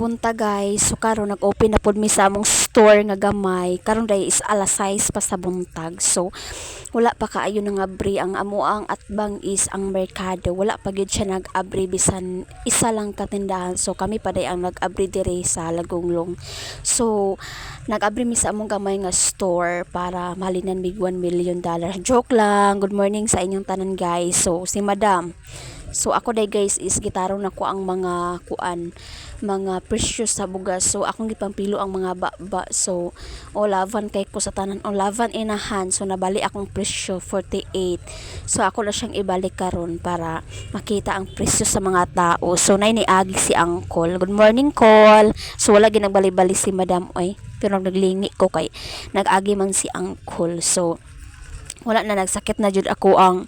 bunta guys, so karon nag-open na pod mi sa among store nga gamay. Karon day is alas 6 pa sa buntag. So wala pa kaayo nang abri ang amuang atbang is ang merkado. Wala pa gyud siya nag-abri bisan isa lang katindahan. So kami pa day ang nag-abri dire sa Lagonglong. So nag-abri mi sa among gamay nga store para malinan mig $1 million. Joke lang. Good morning sa inyong tanan guys. So si Madam, so ako day guys is gitarong nako ang mga precious sa bugas. So akong gipampilo ang mga baba. So olavan kay ko sa tanan, olavan inahan. So nabali akong presyo 48. So ako na siyang ibalik karon para makita ang presyo sa mga tao. So nay niagi si Uncle. Good morning call. So wala ginagbali-bali si Madam oy. Pero naglingi ko kay nag-agi man si Uncle. So wala na, nagsakit na jud ako ang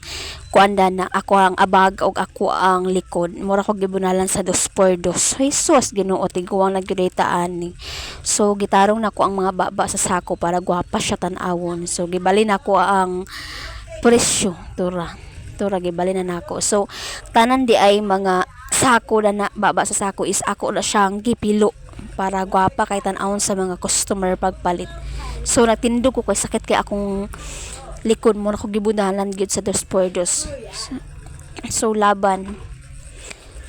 kuanda na ako ang abag og ako ang likod. Mura ko gibunalan sa 2x2. Jesus Ginoo, tiguang nagyuditaan ni. So gitarong nako ang mga baba sa sako para gwapa siya tan-awon. So gibali nako ang presyo tura gibali na nako. So tanan di ay mga sako na baba sa sako is ako na siyang gipilo para gwapa kay tan-awon sa mga customer pagpalit. So nagtindog ko kay sakit kay akong likod mo na ko gibunalan gyud sa 2x2. So laban.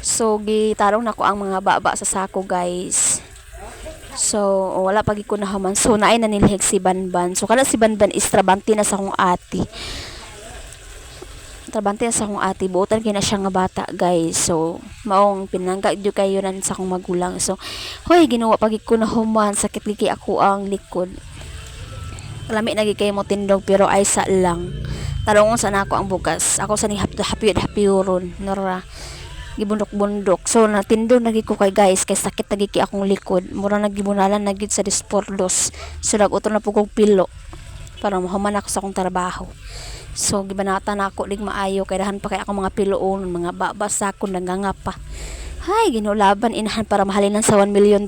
So gitarong nako ang mga baba sa sako guys. So wala pa gid ko nahuman. So naay na nilhig si Banban. So kada si Banban is trabante na sa akong ati. Trabante na sa akong ati. Buotan kina siya nga bata guys. So maong pinangga jud kayo nan sa akong magulang. So hoy ginawa pa gid ko nahuman, sakit liki ako ang likod. Lami nagi kay mo tindog pero ay sa lang. Tarong sa nako ang bugas. Ako sa ni hapyod-hapyuron nora gibundok-bundok. So natindog nagi ko kay guys kay sakit nagi kay akong likod. Mura nagibunalan na gid sa dispordos. So nag-utol na pugog pilo para mahuman ako sa akong trabaho. So gibanatan ako dig maayo kay dahan pa kay ako mga piloon, mga babasa ko nagangapa. Hay ginulaban inahan para mahalinan sa $1 million.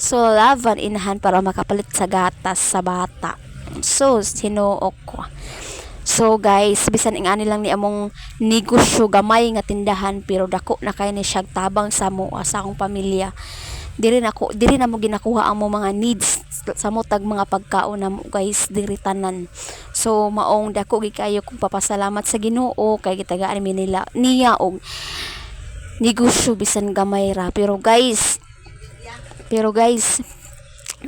So laban inahan para makapalit sa gatas sa bata. So sinuok ko. So guys, bisan ing ani lang ni among negosyo gamay nga tindahan pero dako na kay ni siya tabang sa mo sa akong pamilya. Diri na mo ginakuha ang mo mga needs sa mo tag mga pagkaon na mo guys diri tanan. So maong dako gi kayo kung papasalamat sa Ginoo kay gitagaan mi nila niya og negosyo bisan gamay ra. Pero guys,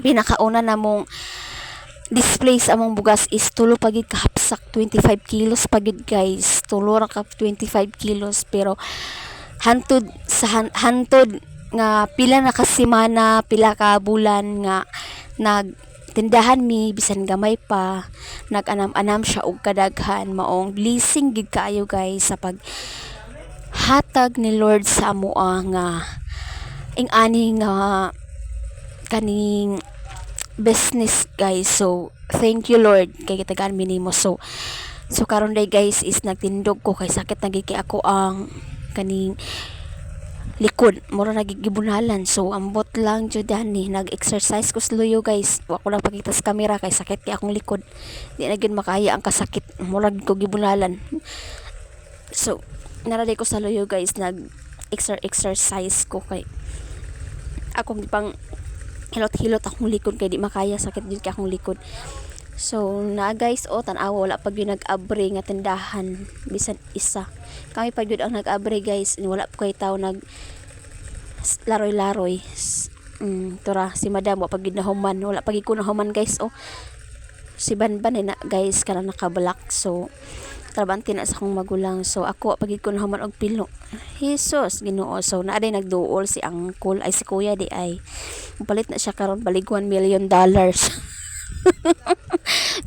pinakauna na mong display sa among bugas is tulo pagid kahapsak 25 kilos pagid guys. Tulo ra ka 25 kilos pero hantod nga pila na ka semana, pila ka bulan nga nagtindahan mi bisan gamay pa, nag-anam-anam siya og kadaghan. Maong blessing gid kaayo guys sa pag hatag ni Lord sa amoa nga ing-ani nga kaning business guys. So thank you Lord kay kitagaan mi nimo. So karon day guys is nagtindog ko kay sakit nagiki ako ang kaning likod, mura nagigibunalan. So ambot lang jud ani nag-exercise ko sluyo guys. Wa ko lang pakita sa camera kay sakit kay akong likod. Di na gyud makaya ang kasakit, mura ko gibunalan. So naraday ko sa luyo guys, exercise ko kay akong pang hilot-hilot akong likod kay di makaya, sakit jud kay akong likod. So na guys tan-awa wala pag yung nag-abri nga tindahan bisan isa. Kami pag yun ang nag-abri guys, wala pa kay tao nag laroy-laroy. Tura si Madam wa pag yun nahuman, wala pag ko nahuman guys. Si Banban na guys kana nakabalak. So trabante na sa akong magulang. So ako pag ko nahuman og pilo. Jesus Ginoo. So naaday nagduol si Uncle ay si Kuya di ay palit na siya karon balig $1 million.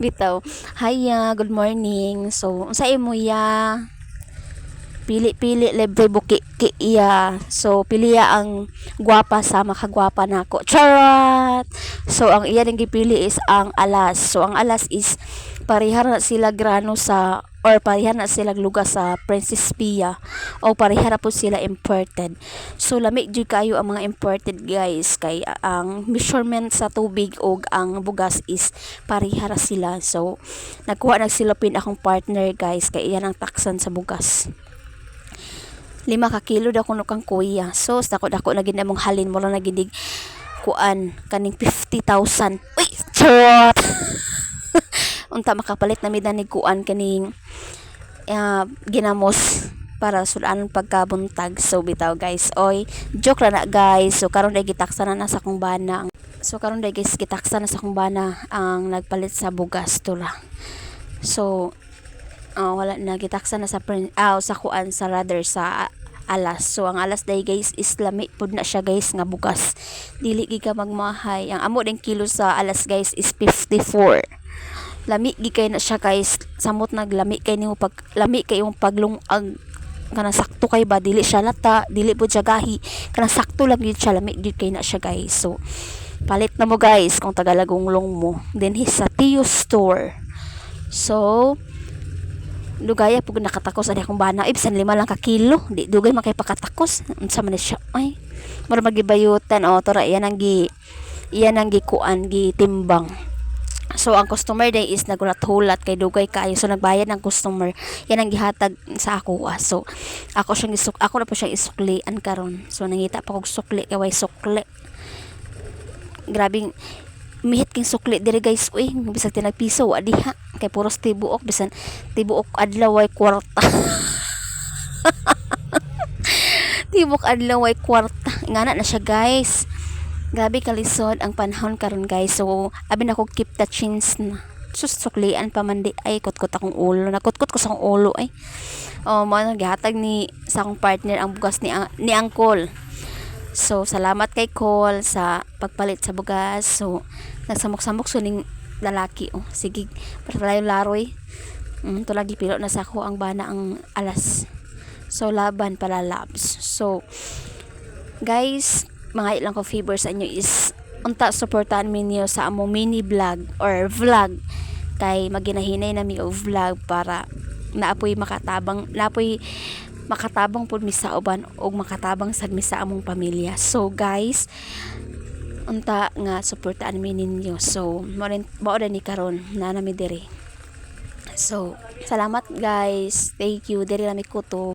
Bitaw. Hiya, good morning. So unsa imo ya? Pili libre buki iya. So piliya ang gwapa sa makagwapa nako. Charot. So ang iya ning gipili is ang alas. So ang alas is parihar na sila grano sa or parihar na sila lugar sa Princess Pia o parihar po sila imported. So lamig jud kayo ang mga imported guys kay ang measurement sa tubig og ang bugas is parihar sila. So nagkuha nagsilapin akong partner guys kay iyan ang taksan sa bugas. 5 ka kilo daw kuno kang kuya. So dako na gid among halin mo lang na gidig kuan kaning 50,000. Uy, charot. Unta makapalit na midanig kuan kaning ginamos para sudanon pagkabuntag. So bitaw guys, oy, joke ra na guys. So karon day gitaksa na sa kong bana. So karon day guys gitaksa na sa kong bana ang nagpalit sa bugas tura. So wala na gitaksa na sa sa kuan sa rather sa alas. So ang alas day guys is lami pud na siya guys nga bugas. Dili gi ka magmahay. Ang amo ding kilo sa alas guys is 54. Lami gi kay na siya guys. Samot naglami kay nimo pag lami kay yung paglungag kana sakto kay ba dili siya lata, dili pud siya gahi. Kana sakto lang gyud siya, lami gyud kay na siya guys. So palit na mo guys kung tagalagong mo. Then sa Tio Store. So lugaya pug nakatakos ani akong bana ibsan 5 lang ka kilo di dugay man kay pakatakos unsa man siya ay mura magibayutan tora iyan ang gi kuan gi timbang. So ang customer day is nagulat-hulat kay dugay kaayo, so nagbayad ng customer yan ang gihatag sa ako. So ako na po siyang isuklian karon. So nangita pa kog sukli kay way sukli, grabing mihit king sukli diri guys. Uy, bisag tinagpiso wa diha kay puros tibuok, bisan tibuok adlaw way kwarta. Tibuok adlaw way kwarta ngana na siya guys. Grabe kalisod ang panahon karon guys. So abi na ko keep the chins na suklian pa man di ay kutkot akong ulo, nakutkot ko sa akong ulo ay mo naghatag ni sa akong partner ang bugas ni Angkol. So salamat kay Cole sa pagpalit sa bugas. So nagsamok-samok suning lalaki sige para laroy to lagi pilo na sa ako ang bana ang alas. So laban pala labs. So guys, mga ilang ko favor sa inyo is unta suportahan minyo sa among mini vlog or vlog kay maginahinay na mi og vlog para naapoy makatabang pud mi sa uban og makatabang sad mi sa among pamilya. So guys, unta nga suportahan mi ninyo. So mao ni karon na nami diri. So salamat guys, thank you diri na mi kuto.